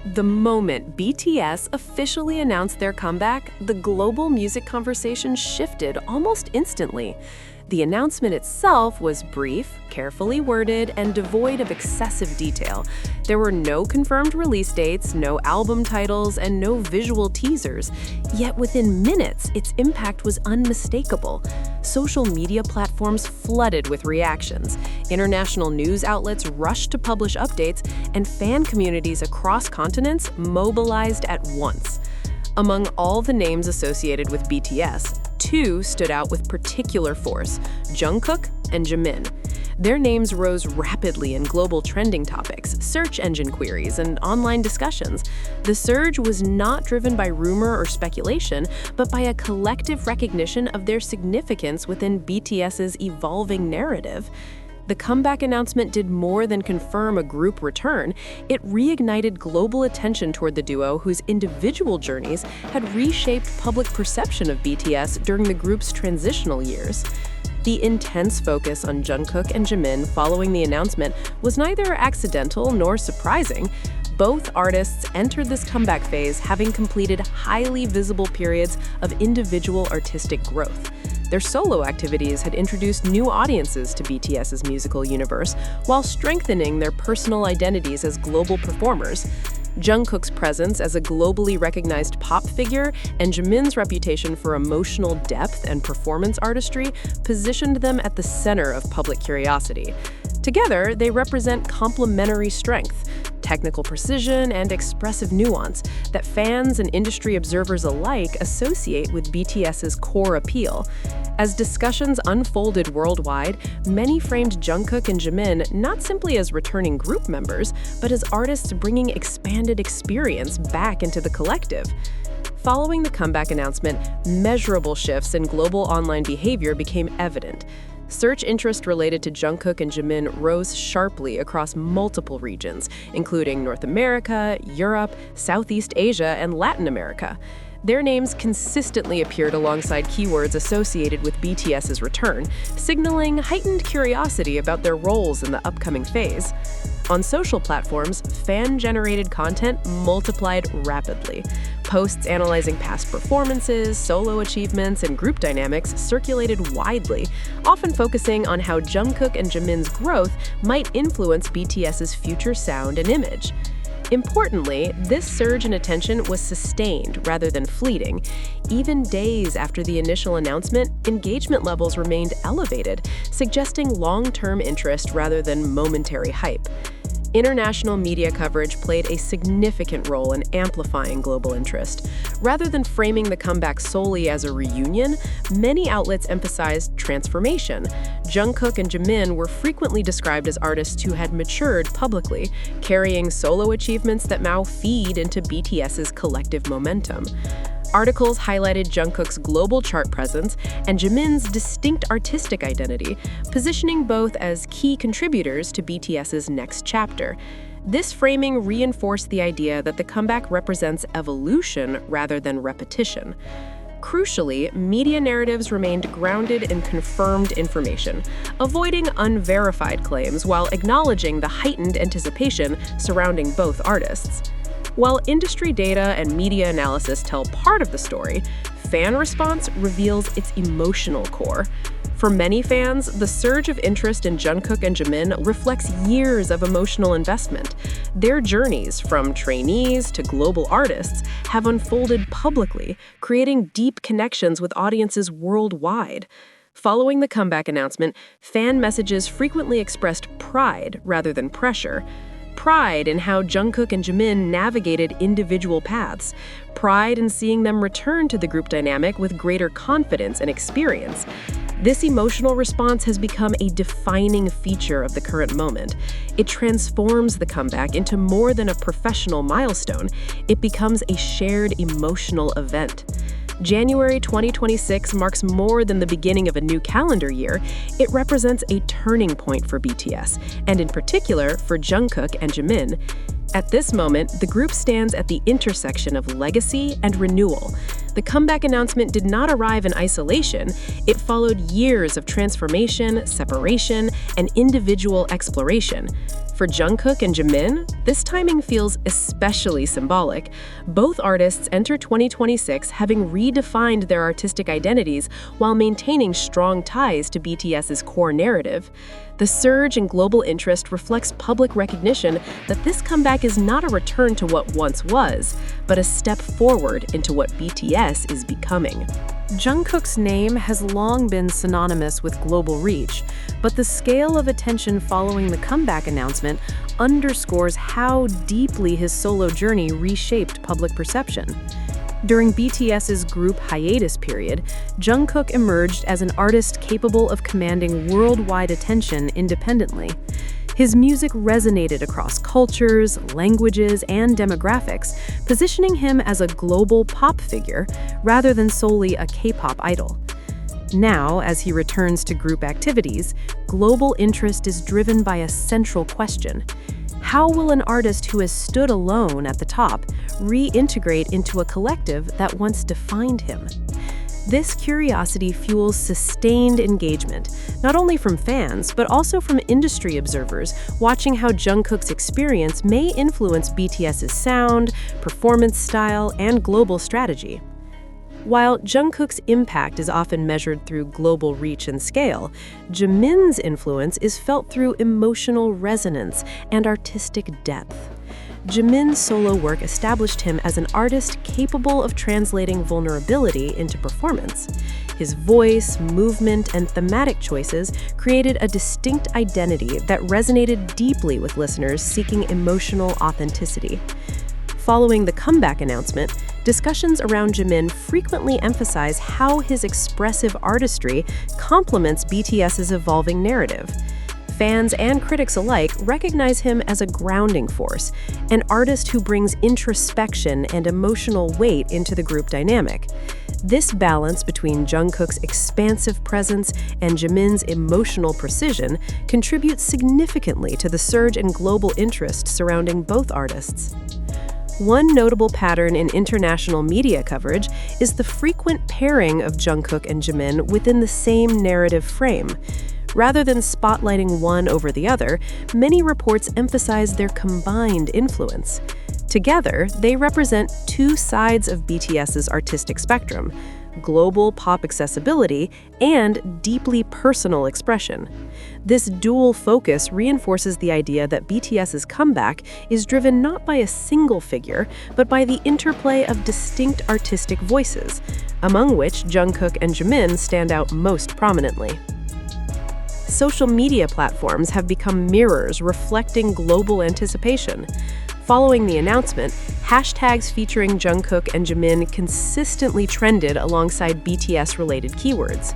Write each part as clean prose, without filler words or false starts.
The moment BTS officially announced their comeback, the global music conversation shifted almost instantly. The announcement itself was brief, carefully worded, and devoid of excessive detail. There were no confirmed release dates, no album titles, and no visual teasers. Yet within minutes, its impact was unmistakable. Social media platforms flooded with reactions. International news outlets rushed to publish updates, and fan communities across continents mobilized at once. Among all the names associated with BTS, two stood out with particular force: Jungkook and Jimin. Their names rose rapidly in global trending topics, search engine queries, and online discussions. The surge was not driven by rumor or speculation, but by a collective recognition of their significance within BTS's evolving narrative. The comeback announcement did more than confirm a group return. It reignited global attention toward the duo, whose individual journeys had reshaped public perception of BTS during the group's transitional years. The intense focus on Jungkook and Jimin following the announcement was neither accidental nor surprising. Both artists entered this comeback phase having completed highly visible periods of individual artistic growth. Their solo activities had introduced new audiences to BTS's musical universe while strengthening their personal identities as global performers. Jungkook's presence as a globally recognized pop figure and Jimin's reputation for emotional depth and performance artistry positioned them at the center of public curiosity. Together, they represent complementary strength, technical precision, and expressive nuance that fans and industry observers alike associate with BTS's core appeal. As discussions unfolded worldwide, many framed Jungkook and Jimin not simply as returning group members, but as artists bringing expanded experience back into the collective. Following the comeback announcement, measurable shifts in global online behavior became evident. Search interest related to Jungkook and Jimin rose sharply across multiple regions, including North America, Europe, Southeast Asia, and Latin America. Their names consistently appeared alongside keywords associated with BTS's return, signaling heightened curiosity about their roles in the upcoming phase. On social platforms, fan-generated content multiplied rapidly. Posts analyzing past performances, solo achievements, and group dynamics circulated widely, often focusing on how Jungkook and Jimin's growth might influence BTS's future sound and image. Importantly, this surge in attention was sustained rather than fleeting. Even days after the initial announcement, engagement levels remained elevated, suggesting long-term interest rather than momentary hype. International media coverage played a significant role in amplifying global interest. Rather than framing the comeback solely as a reunion, many outlets emphasized transformation. Jungkook and Jimin were frequently described as artists who had matured publicly, carrying solo achievements that now feed into BTS's collective momentum. Articles highlighted Jungkook's global chart presence and Jimin's distinct artistic identity, positioning both as key contributors to BTS's next chapter. This framing reinforced the idea that the comeback represents evolution rather than repetition. Crucially, media narratives remained grounded in confirmed information, avoiding unverified claims while acknowledging the heightened anticipation surrounding both artists. While industry data and media analysis tell part of the story, fan response reveals its emotional core. For many fans, the surge of interest in Jungkook and Jimin reflects years of emotional investment. Their journeys, from trainees to global artists, have unfolded publicly, creating deep connections with audiences worldwide. Following the comeback announcement, fan messages frequently expressed pride rather than pressure. Pride in how Jungkook and Jimin navigated individual paths. Pride in seeing them return to the group dynamic with greater confidence and experience. This emotional response has become a defining feature of the current moment. It transforms the comeback into more than a professional milestone. It becomes a shared emotional event. January 2026 marks more than the beginning of a new calendar year. It represents a turning point for BTS, and in particular for Jungkook and Jimin. At this moment, the group stands at the intersection of legacy and renewal. The comeback announcement did not arrive in isolation. It followed years of transformation, separation, and individual exploration. For Jungkook and Jimin, this timing feels especially symbolic. Both artists enter 2026 having redefined their artistic identities while maintaining strong ties to BTS's core narrative. The surge in global interest reflects public recognition that this comeback is not a return to what once was, but a step forward into what BTS is becoming. Jungkook's name has long been synonymous with global reach, but the scale of attention following the comeback announcement underscores how deeply his solo journey reshaped public perception. During BTS's group hiatus period, Jungkook emerged as an artist capable of commanding worldwide attention independently. His music resonated across cultures, languages, and demographics, positioning him as a global pop figure rather than solely a K-pop idol. Now, as he returns to group activities, global interest is driven by a central question. How will an artist who has stood alone at the top reintegrate into a collective that once defined him? This curiosity fuels sustained engagement, not only from fans, but also from industry observers watching how Jungkook's experience may influence BTS's sound, performance style, and global strategy. While Jungkook's impact is often measured through global reach and scale, Jimin's influence is felt through emotional resonance and artistic depth. Jimin's solo work established him as an artist capable of translating vulnerability into performance. His voice, movement, and thematic choices created a distinct identity that resonated deeply with listeners seeking emotional authenticity. Following the comeback announcement, discussions around Jimin frequently emphasize how his expressive artistry complements BTS's evolving narrative. Fans and critics alike recognize him as a grounding force, an artist who brings introspection and emotional weight into the group dynamic. This balance between Jungkook's expansive presence and Jimin's emotional precision contributes significantly to the surge in global interest surrounding both artists. One notable pattern in international media coverage is the frequent pairing of Jungkook and Jimin within the same narrative frame. Rather than spotlighting one over the other, many reports emphasize their combined influence. Together, they represent two sides of BTS's artistic spectrum: global pop accessibility and deeply personal expression. This dual focus reinforces the idea that BTS's comeback is driven not by a single figure, but by the interplay of distinct artistic voices, among which Jungkook and Jimin stand out most prominently. Social media platforms have become mirrors reflecting global anticipation. Following the announcement, hashtags featuring Jungkook and Jimin consistently trended alongside BTS-related keywords.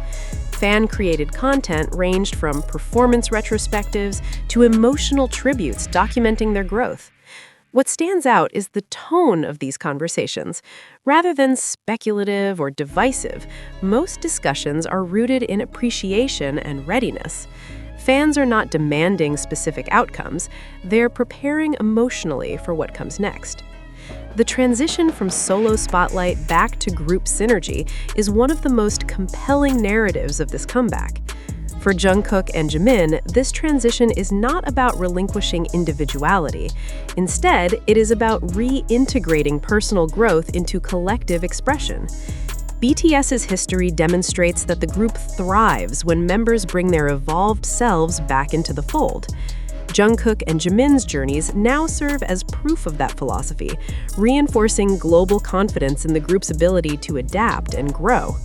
Fan-created content ranged from performance retrospectives to emotional tributes documenting their growth. What stands out is the tone of these conversations. Rather than speculative or divisive, most discussions are rooted in appreciation and readiness. Fans are not demanding specific outcomes, they're preparing emotionally for what comes next. The transition from solo spotlight back to group synergy is one of the most compelling narratives of this comeback. For Jungkook and Jimin, this transition is not about relinquishing individuality. Instead, it is about reintegrating personal growth into collective expression. BTS's history demonstrates that the group thrives when members bring their evolved selves back into the fold. Jungkook and Jimin's journeys now serve as proof of that philosophy, reinforcing global confidence in the group's ability to adapt and grow.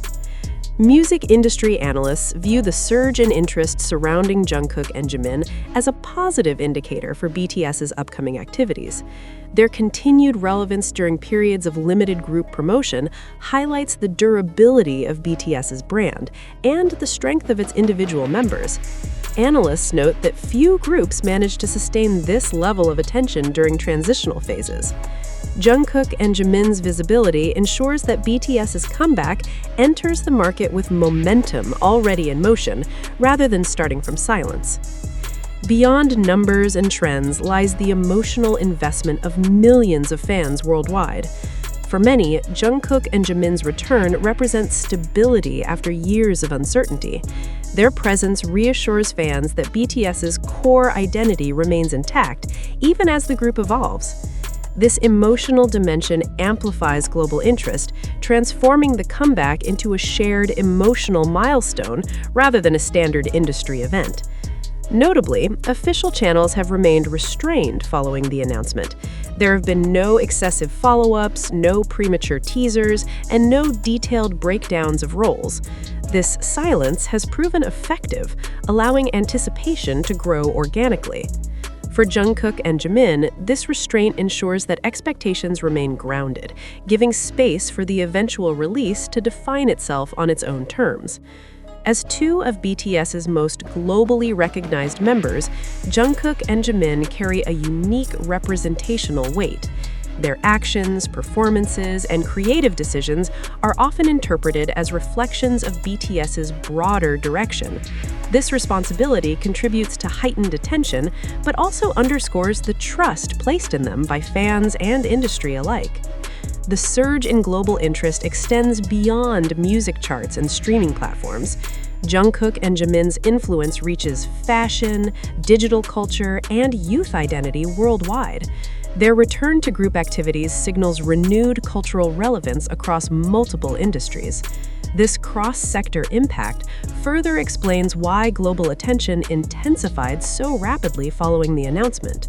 Music industry analysts view the surge in interest surrounding Jungkook and Jimin as a positive indicator for BTS's upcoming activities. Their continued relevance during periods of limited group promotion highlights the durability of BTS's brand and the strength of its individual members. Analysts note that few groups manage to sustain this level of attention during transitional phases. Jungkook and Jimin's visibility ensures that BTS's comeback enters the market with momentum already in motion, rather than starting from silence. Beyond numbers and trends lies the emotional investment of millions of fans worldwide. For many, Jungkook and Jimin's return represents stability after years of uncertainty. Their presence reassures fans that BTS's core identity remains intact, even as the group evolves. This emotional dimension amplifies global interest, transforming the comeback into a shared emotional milestone rather than a standard industry event. Notably, official channels have remained restrained following the announcement. There have been no excessive follow-ups, no premature teasers, and no detailed breakdowns of roles. This silence has proven effective, allowing anticipation to grow organically. For Jungkook and Jimin, this restraint ensures that expectations remain grounded, giving space for the eventual release to define itself on its own terms. As two of BTS's most globally recognized members, Jungkook and Jimin carry a unique representational weight. Their actions, performances, and creative decisions are often interpreted as reflections of BTS's broader direction. This responsibility contributes to heightened attention, but also underscores the trust placed in them by fans and industry alike. The surge in global interest extends beyond music charts and streaming platforms. Jungkook and Jimin's influence reaches fashion, digital culture, and youth identity worldwide. Their return to group activities signals renewed cultural relevance across multiple industries. This cross-sector impact further explains why global attention intensified so rapidly following the announcement.